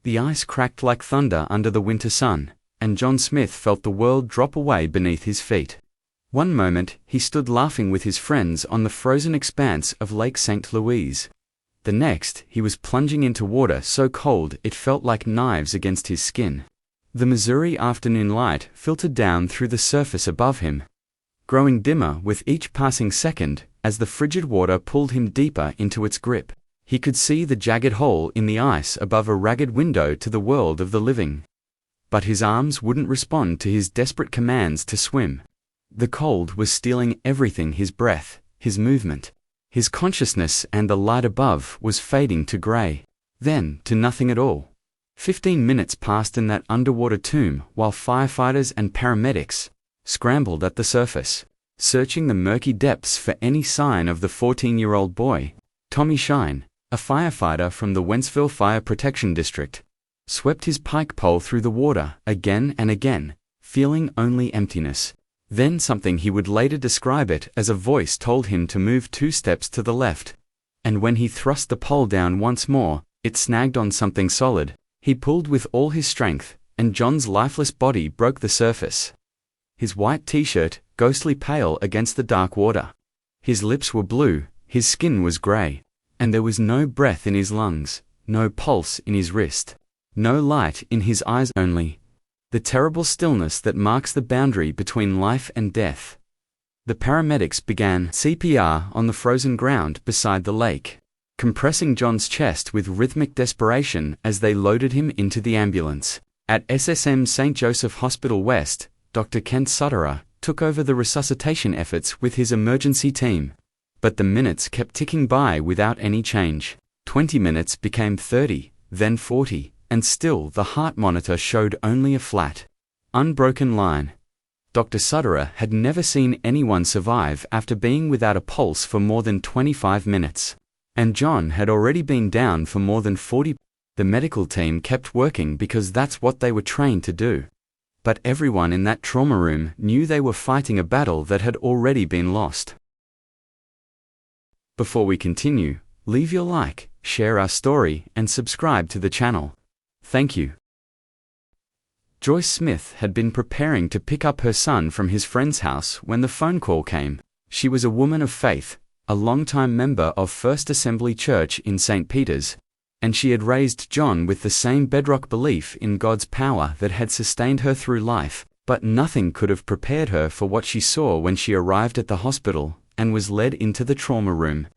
The ice cracked like thunder under the winter sun, and John Smith felt the world drop away beneath his feet. One moment, he stood laughing with his friends on the frozen expanse of Lake St. Louis. The next, he was plunging into water so cold it felt like knives against his skin. The Missouri afternoon light filtered down through the surface above him, growing dimmer with each passing second as the frigid water pulled him deeper into its grip. He could see the jagged hole in the ice above a ragged window to the world of the living. But his arms wouldn't respond to his desperate commands to swim. The cold was stealing everything: his breath, his movement, his consciousness, and the light above was fading to gray, then to nothing at all. 15 minutes passed in that underwater tomb while firefighters and paramedics scrambled at the surface, searching the murky depths for any sign of the 14-year-old boy. Tommy Shine, a firefighter from the Wentzville Fire Protection District, swept his pike pole through the water again and again, feeling only emptiness. Then something he would later describe it as a voice told him to move 2 steps to the left. And when he thrust the pole down once more, it snagged on something solid. He pulled with all his strength, and John's lifeless body broke the surface. His white t-shirt, ghostly pale against the dark water. His lips were blue, his skin was gray. And there was no breath in his lungs, no pulse in his wrist, no light in his eyes, only the terrible stillness that marks the boundary between life and death. The paramedics began CPR on the frozen ground beside the lake, compressing John's chest with rhythmic desperation as they loaded him into the ambulance. At SSM St. Joseph Hospital West, Dr. Kent Sutterer took over the resuscitation efforts with his emergency team. But the minutes kept ticking by without any change. 20 minutes became 30, then 40, and still the heart monitor showed only a flat, unbroken line. Dr. Sutterer had never seen anyone survive after being without a pulse for more than 25 minutes. And John had already been down for more than 40. The medical team kept working because that's what they were trained to do. But everyone in that trauma room knew they were fighting a battle that had already been lost. Before we continue, leave your like, share our story, and subscribe to the channel. Thank you. Joyce Smith had been preparing to pick up her son from his friend's house when the phone call came. She was a woman of faith, a longtime member of First Assembly Church in St. Peter's, and she had raised John with the same bedrock belief in God's power that had sustained her through life. But nothing could have prepared her for what she saw when she arrived at the hospital and was led into the trauma room.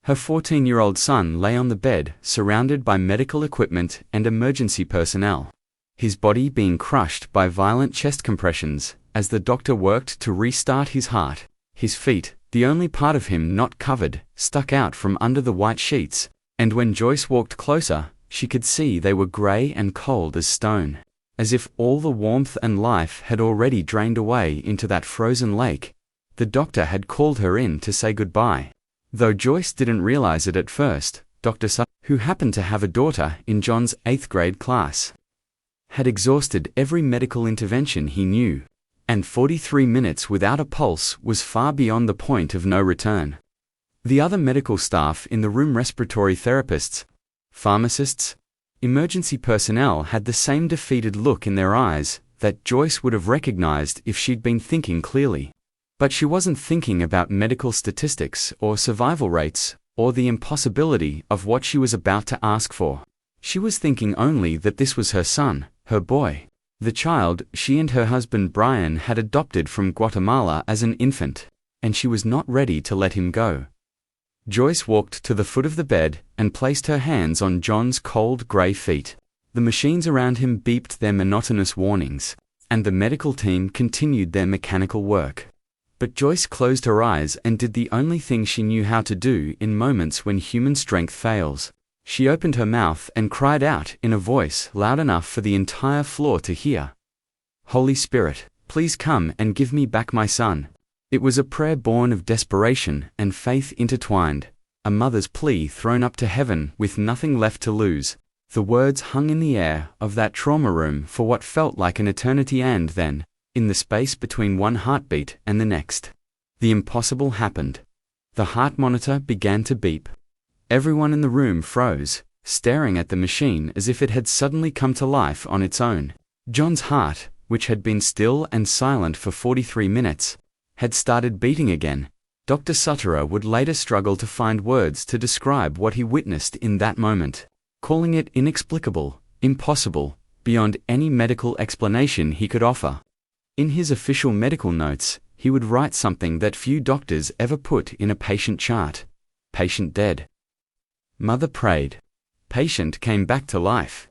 Her 14-year-old son lay on the bed, surrounded by medical equipment and emergency personnel, his body being crushed by violent chest compressions as the doctor worked to restart his heart. His feet, the only part of him not covered, stuck out from under the white sheets, and when Joyce walked closer, she could see they were gray and cold as stone, as if all the warmth and life had already drained away into that frozen lake. The doctor had called her in to say goodbye. Though Joyce didn't realize it at first, Dr. Sutton, who happened to have a daughter in John's 8th grade class, had exhausted every medical intervention he knew, and 43 minutes without a pulse was far beyond the point of no return. The other medical staff in the room, respiratory therapists, pharmacists, emergency personnel, had the same defeated look in their eyes that Joyce would have recognized if she'd been thinking clearly. But she wasn't thinking about medical statistics or survival rates or the impossibility of what she was about to ask for. She was thinking only that this was her son, her boy, the child she and her husband Brian had adopted from Guatemala as an infant, and she was not ready to let him go. Joyce walked to the foot of the bed and placed her hands on John's cold gray feet. The machines around him beeped their monotonous warnings, and the medical team continued their mechanical work. But Joyce closed her eyes and did the only thing she knew how to do in moments when human strength fails. She opened her mouth and cried out in a voice loud enough for the entire floor to hear, "Holy Spirit, please come and give me back my son." It was a prayer born of desperation and faith intertwined, a mother's plea thrown up to heaven with nothing left to lose. The words hung in the air of that trauma room for what felt like an eternity, and then, in the space between one heartbeat and the next, the impossible happened. The heart monitor began to beep. Everyone in the room froze, staring at the machine as if it had suddenly come to life on its own. John's heart, which had been still and silent for 43 minutes, had started beating again. Dr. Sutterer would later struggle to find words to describe what he witnessed in that moment, calling it inexplicable, impossible, beyond any medical explanation he could offer. In his official medical notes, he would write something that few doctors ever put in a patient chart: patient dead. Mother prayed. Patient came back to life.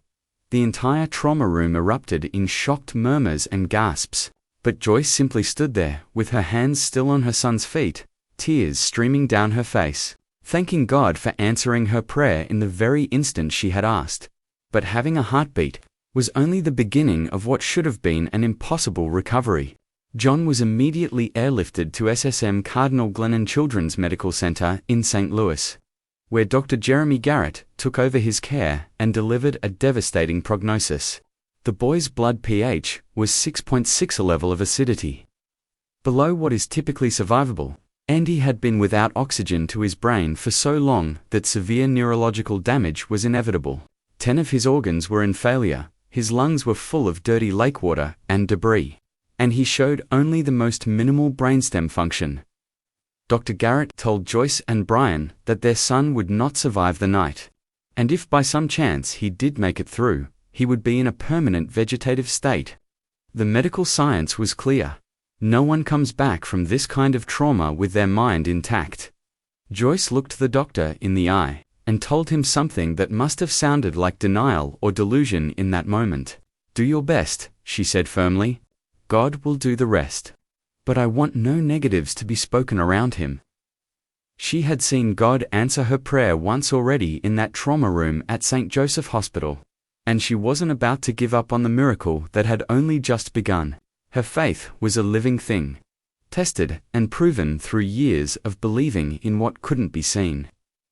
The entire trauma room erupted in shocked murmurs and gasps, but Joyce simply stood there, with her hands still on her son's feet, tears streaming down her face, thanking God for answering her prayer in the very instant she had asked. But having a heartbeat was only the beginning of what should have been an impossible recovery. John was immediately airlifted to SSM Cardinal Glennon Children's Medical Center in St. Louis, where Dr. Jeremy Garrett took over his care and delivered a devastating prognosis. The boy's blood pH was 6.6, a level of acidity below what is typically survivable, and he had been without oxygen to his brain for so long that severe neurological damage was inevitable. 10 of his organs were in failure, his lungs were full of dirty lake water and debris, and he showed only the most minimal brainstem function. Dr. Garrett told Joyce and Brian that their son would not survive the night, and if by some chance he did make it through, he would be in a permanent vegetative state. The medical science was clear. No one comes back from this kind of trauma with their mind intact. Joyce looked the doctor in the eye and told him something that must have sounded like denial or delusion in that moment. "Do your best," she said firmly. "God will do the rest. But I want no negatives to be spoken around him." She had seen God answer her prayer once already in that trauma room at St. Joseph Hospital, and she wasn't about to give up on the miracle that had only just begun. Her faith was a living thing, tested and proven through years of believing in what couldn't be seen.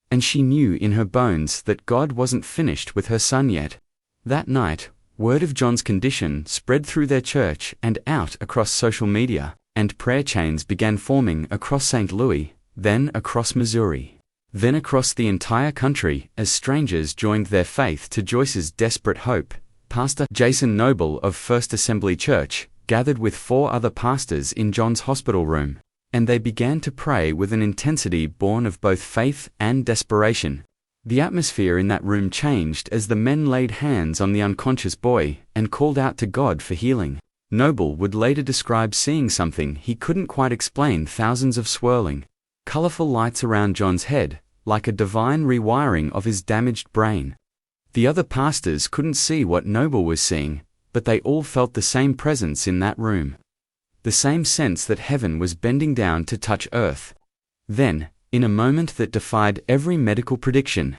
And she knew in her bones that God wasn't finished with her son yet. That night, word of John's condition spread through their church and out across social media, and prayer chains began forming across St. Louis, then across Missouri, then across the entire country as strangers joined their faith to Joyce's desperate hope. Pastor Jason Noble of First Assembly Church gathered with 4 other pastors in John's hospital room, and they began to pray with an intensity born of both faith and desperation. The atmosphere in that room changed as the men laid hands on the unconscious boy and called out to God for healing. Noble would later describe seeing something he couldn't quite explain: thousands of swirling, colorful lights around John's head, like a divine rewiring of his damaged brain. The other pastors couldn't see what Noble was seeing, but they all felt the same presence in that room. The same sense that heaven was bending down to touch earth. Then, in a moment that defied every medical prediction,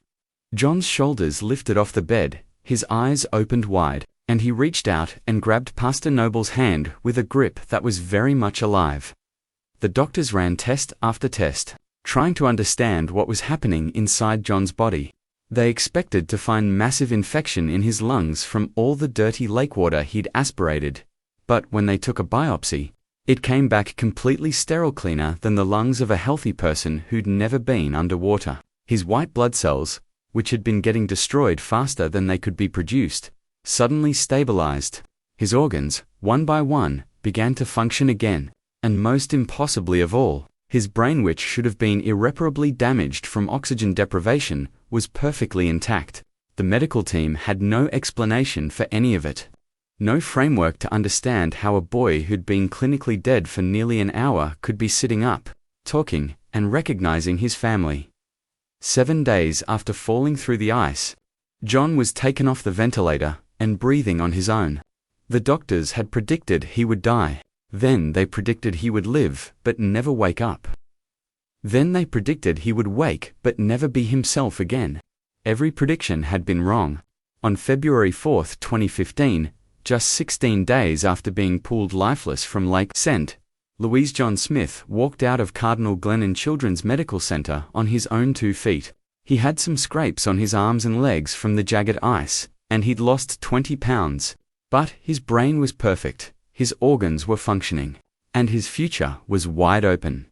John's shoulders lifted off the bed, his eyes opened wide, and he reached out and grabbed Pastor Noble's hand with a grip that was very much alive. The doctors ran test after test, trying to understand what was happening inside John's body. They expected to find massive infection in his lungs from all the dirty lake water he'd aspirated, but when they took a biopsy, it came back completely sterile, cleaner than the lungs of a healthy person who'd never been underwater. His white blood cells, which had been getting destroyed faster than they could be produced, suddenly stabilized. His organs, one by one, began to function again, and most impossibly of all, his brain, which should have been irreparably damaged from oxygen deprivation, was perfectly intact. The medical team had no explanation for any of it. No framework to understand how a boy who'd been clinically dead for nearly an hour could be sitting up, talking, and recognizing his family. 7 days after falling through the ice, John was taken off the ventilator and breathing on his own. The doctors had predicted he would die. Then they predicted he would live but never wake up. Then they predicted he would wake but never be himself again. Every prediction had been wrong. On February 4, 2015, just 16 days after being pulled lifeless from Lake St. Louis, John Smith walked out of Cardinal Glennon Children's Medical Center on his own 2 feet. He had some scrapes on his arms and legs from the jagged ice, and he'd lost 20 pounds. But his brain was perfect. His organs were functioning, and his future was wide open.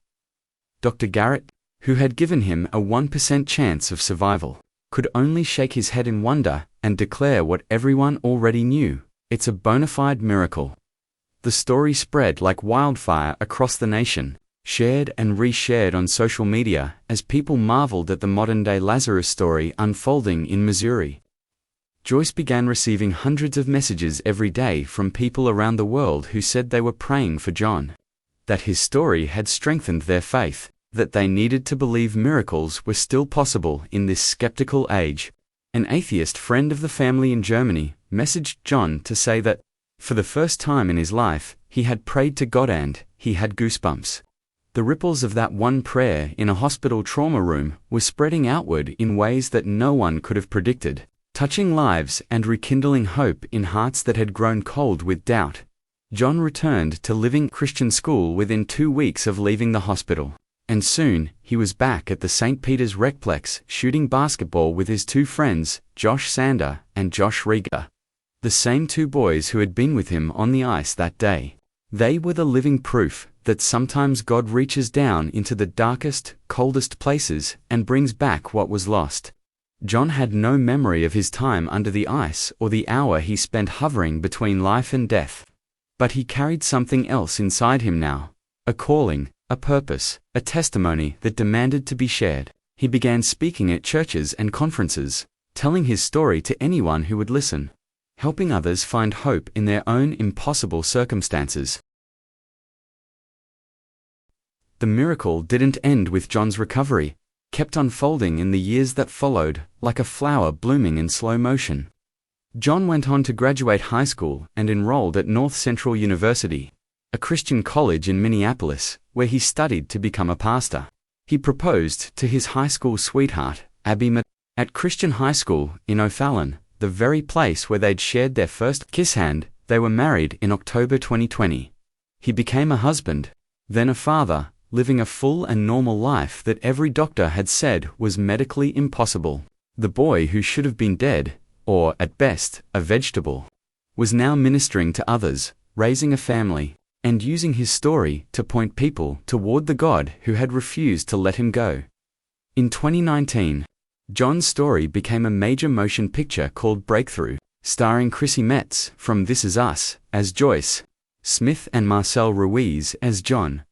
Dr. Garrett, who had given him a 1% chance of survival, could only shake his head in wonder and declare what everyone already knew: it's a bona fide miracle. The story spread like wildfire across the nation, shared and reshared on social media as people marveled at the modern-day Lazarus story unfolding in Missouri. Joyce began receiving hundreds of messages every day from people around the world who said they were praying for John, that his story had strengthened their faith, that they needed to believe miracles were still possible in this skeptical age. An atheist friend of the family in Germany messaged John to say that, for the first time in his life, he had prayed to God and he had goosebumps. The ripples of that one prayer in a hospital trauma room were spreading outward in ways that no one could have predicted, touching lives and rekindling hope in hearts that had grown cold with doubt. John returned to Living Christian School within 2 weeks of leaving the hospital, and soon he was back at the St. Peter's Recplex shooting basketball with his 2 friends, Josh Sander and Josh Rieger, the same 2 boys who had been with him on the ice that day. They were the living proof that sometimes God reaches down into the darkest, coldest places and brings back what was lost. John had no memory of his time under the ice or the hour he spent hovering between life and death. But he carried something else inside him now, a calling, a purpose, a testimony that demanded to be shared. He began speaking at churches and conferences, telling his story to anyone who would listen, helping others find hope in their own impossible circumstances. The miracle didn't end with John's recovery, kept unfolding in the years that followed, like a flower blooming in slow motion. John went on to graduate high school and enrolled at North Central University, a Christian college in Minneapolis, where he studied to become a pastor. He proposed to his high school sweetheart, Abby Matt, at Christian High School in O'Fallon, the very place where they'd shared their first kiss hand. They were married in October 2020. He became a husband, then a father, living a full and normal life that every doctor had said was medically impossible. The boy who should have been dead, or, at best, a vegetable, was now ministering to others, raising a family, and using his story to point people toward the God who had refused to let him go. In 2019, John's story became a major motion picture called Breakthrough, starring Chrissy Metz from This Is Us as Joyce Smith and Marcel Ruiz as John.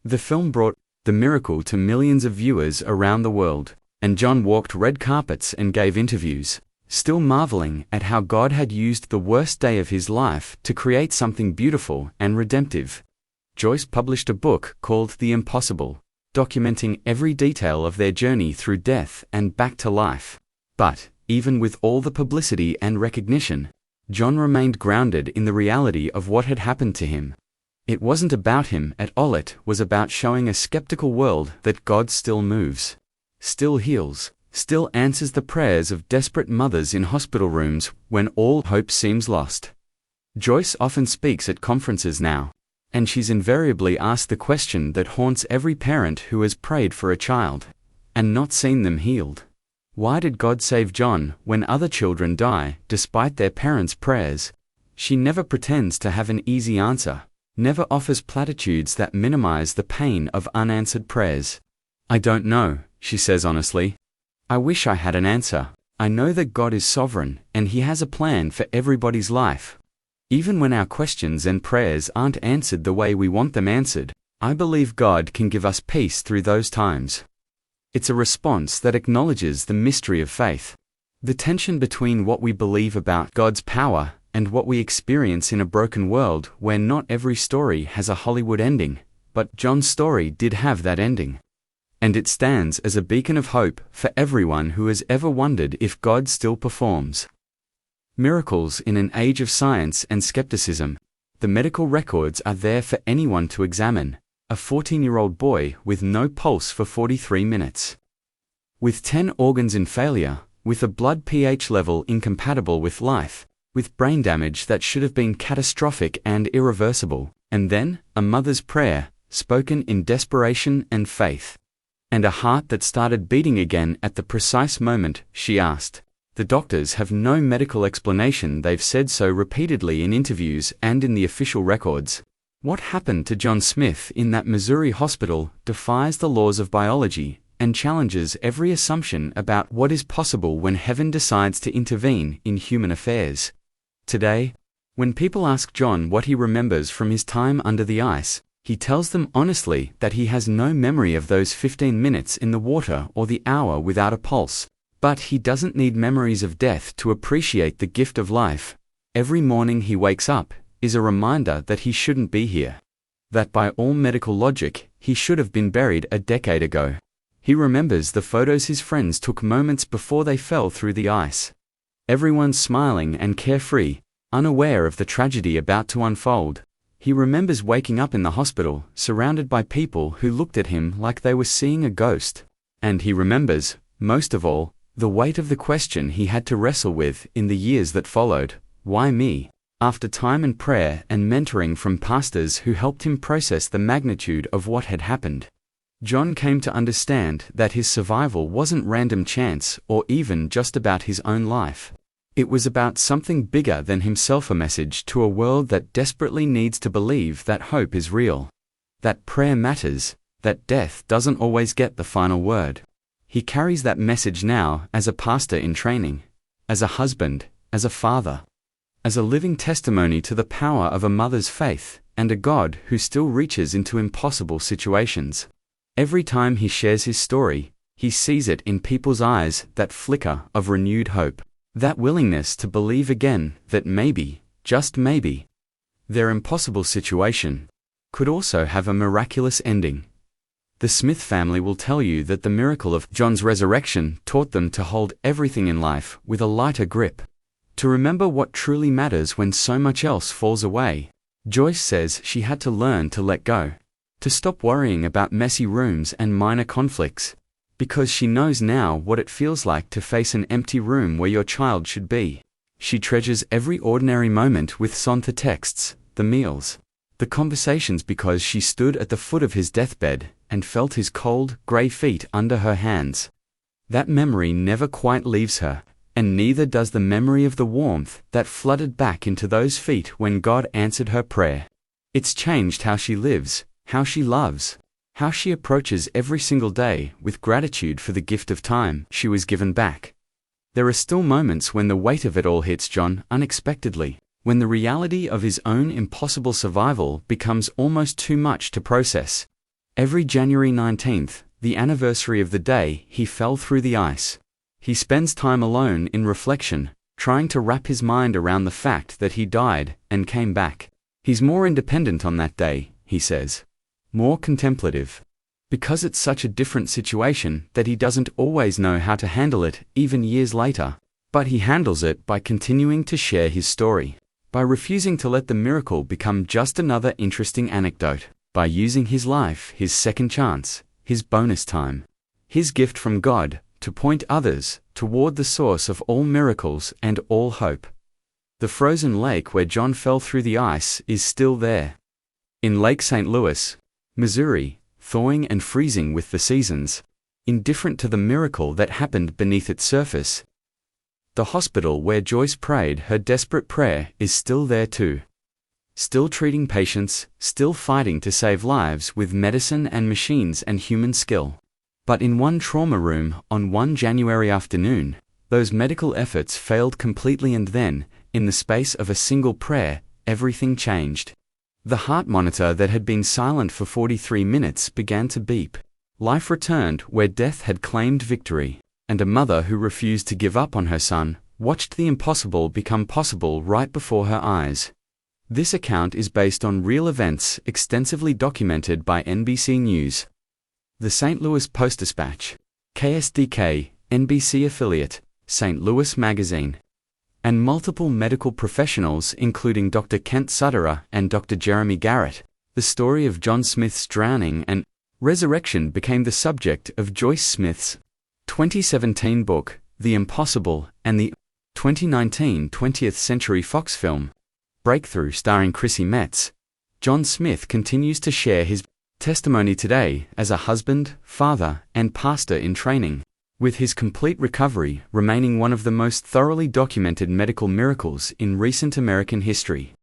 The film brought the miracle to millions of viewers around the world, and John walked red carpets and gave interviews, still marveling at how God had used the worst day of his life to create something beautiful and redemptive. Joyce published a book called The Impossible, documenting every detail of their journey through death and back to life. But, even with all the publicity and recognition, John remained grounded in the reality of what had happened to him. It wasn't about him at all, it was about showing a skeptical world that God still moves, still heals, still answers the prayers of desperate mothers in hospital rooms when all hope seems lost. Joyce often speaks at conferences now, and she's invariably asked the question that haunts every parent who has prayed for a child and not seen them healed. Why did God save John when other children die despite their parents' prayers? She never pretends to have an easy answer, never offers platitudes that minimize the pain of unanswered prayers. I don't know, she says honestly. I wish I had an answer. I know that God is sovereign and He has a plan for everybody's life. Even when our questions and prayers aren't answered the way we want them answered, I believe God can give us peace through those times. It's a response that acknowledges the mystery of faith, the tension between what we believe about God's power and what we experience in a broken world where not every story has a Hollywood ending, but John's story did have that ending. And it stands as a beacon of hope for everyone who has ever wondered if God still performs miracles in an age of science and skepticism. The medical records are there for anyone to examine. A 14-year-old boy with no pulse for 43 minutes. With 10 organs in failure, with a blood pH level incompatible with life, with brain damage that should have been catastrophic and irreversible, and then, a mother's prayer, spoken in desperation and faith. And a heart that started beating again at the precise moment she asked. The doctors have no medical explanation. They've said so repeatedly in interviews and in the official records. What happened to John Smith in that Missouri hospital defies the laws of biology and challenges every assumption about what is possible when heaven decides to intervene in human affairs. Today, when people ask John what he remembers from his time under the ice, he tells them honestly that he has no memory of those 15 minutes in the water or the hour without a pulse. But he doesn't need memories of death to appreciate the gift of life. Every morning he wakes up is a reminder that he shouldn't be here. That by all medical logic, he should have been buried a decade ago. He remembers the photos his friends took moments before they fell through the ice. Everyone's smiling and carefree, unaware of the tragedy about to unfold. He remembers waking up in the hospital, surrounded by people who looked at him like they were seeing a ghost. And he remembers, most of all, the weight of the question he had to wrestle with in the years that followed. Why me? After time and prayer and mentoring from pastors who helped him process the magnitude of what had happened, John came to understand that his survival wasn't random chance or even just about his own life. It was about something bigger than himself, a message to a world that desperately needs to believe that hope is real, that prayer matters, that death doesn't always get the final word. He carries that message now as a pastor in training, as a husband, as a father, as a living testimony to the power of a mother's faith and a God who still reaches into impossible situations. Every time he shares his story, he sees it in people's eyes, that flicker of renewed hope, that willingness to believe again that maybe, just maybe, their impossible situation could also have a miraculous ending. The Smith family will tell you that the miracle of John's resurrection taught them to hold everything in life with a lighter grip, to remember what truly matters when so much else falls away. Joyce says she had to learn to let go, to stop worrying about messy rooms and minor conflicts, because she knows now what it feels like to face an empty room where your child should be. She treasures every ordinary moment with Son, the texts, the meals, the conversations, because she stood at the foot of his deathbed and felt his cold, grey feet under her hands. That memory never quite leaves her, and neither does the memory of the warmth that flooded back into those feet when God answered her prayer. It's changed how she lives, how she loves, how she approaches every single day with gratitude for the gift of time she was given back. There are still moments when the weight of it all hits John unexpectedly, when the reality of his own impossible survival becomes almost too much to process. Every January 19th, the anniversary of the day he fell through the ice, he spends time alone in reflection, trying to wrap his mind around the fact that he died and came back. He's more independent on that day, he says, more contemplative, because it's such a different situation that he doesn't always know how to handle it even years later. But he handles it by continuing to share his story, by refusing to let the miracle become just another interesting anecdote, by using his life, his second chance, his bonus time, his gift from God, to point others toward the source of all miracles and all hope. The frozen lake where John fell through the ice is still there. In Lake St. Louis, Missouri, thawing and freezing with the seasons, indifferent to the miracle that happened beneath its surface. The hospital where Joyce prayed her desperate prayer is still there too. Still treating patients, still fighting to save lives with medicine and machines and human skill. But in one trauma room on one January afternoon, those medical efforts failed completely, and then, in the space of a single prayer, everything changed. The heart monitor that had been silent for 43 minutes began to beep. Life returned where death had claimed victory, and a mother who refused to give up on her son watched the impossible become possible right before her eyes. This account is based on real events extensively documented by NBC News, the St. Louis Post-Dispatch, KSDK, NBC affiliate, St. Louis Magazine, and multiple medical professionals including Dr. Kent Sutterer and Dr. Jeremy Garrett. The story of John Smith's drowning and resurrection became the subject of Joyce Smith's 2017 book, The Impossible, and the 2019 20th Century Fox film, Breakthrough, starring Chrissy Metz. John Smith continues to share his testimony today as a husband, father, and pastor in training, with his complete recovery remaining one of the most thoroughly documented medical miracles in recent American history.